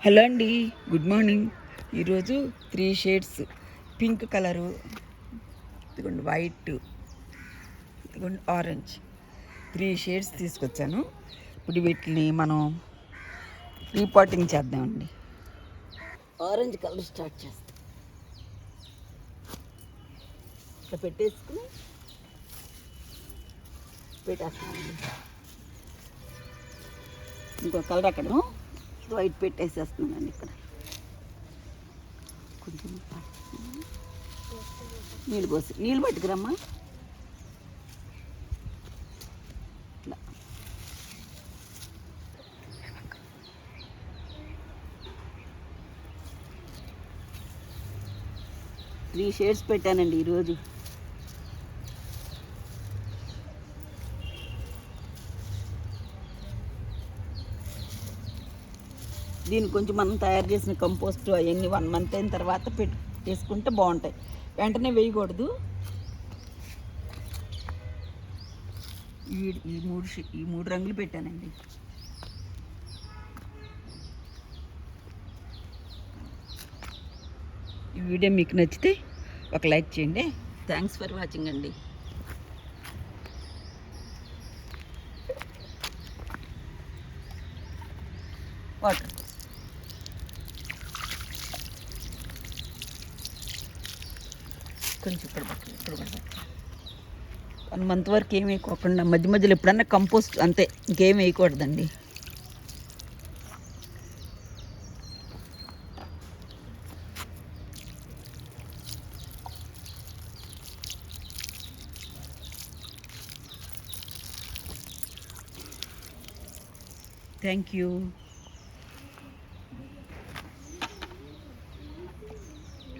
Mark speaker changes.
Speaker 1: Hello అండి, good morning. ఈరోజు 3 shades pink colour, ఇదిగోండి వైట్, ఇదిగోండి ఆరెంజ్, 3 షేడ్స్ తీసుకొచ్చాను. ఇప్పుడు వీటిని మనం రీపాటింగ్ చేద్దామండి. ఆరెంజ్ కలర్ స్టార్ట్ చేస్తాం. ఇట్లా పెట్టేసుకుని పెట్టేస్తామండి. ఇంకో కలర్ అక్కడ వైట్ పెట్టేసేస్తున్నానండి. ఇక్కడ కొంచెం నీళ్ళు పట్టుకురమ్మా. ఇట్లా 3 షేడ్స్ పెట్టానండి ఈరోజు. దీన్ని కొంచెం మనం తయారు చేసిన కంపోస్ట్ అవన్నీ 1 మంత్ అయిన తర్వాత వేసుకుంటే బాగుంటాయి. వెంటనే వేయకూడదు. ఈ మూడు రంగులు పెట్టానండి. ఈ వీడియో మీకు నచ్చితే ఒక లైక్ చేయండి. థ్యాంక్స్ ఫర్ వాచింగ్ అండి. వాటర్ కొంచెం ఇక్కడ పట్టాలి. 1 మంత్ వరకు ఏం వేయకోకుండా మధ్య మధ్యలో ఎప్పుడన్నా కంపోస్ట్ అంతే, ఇంకేం వేయకూడదండి. Thank you.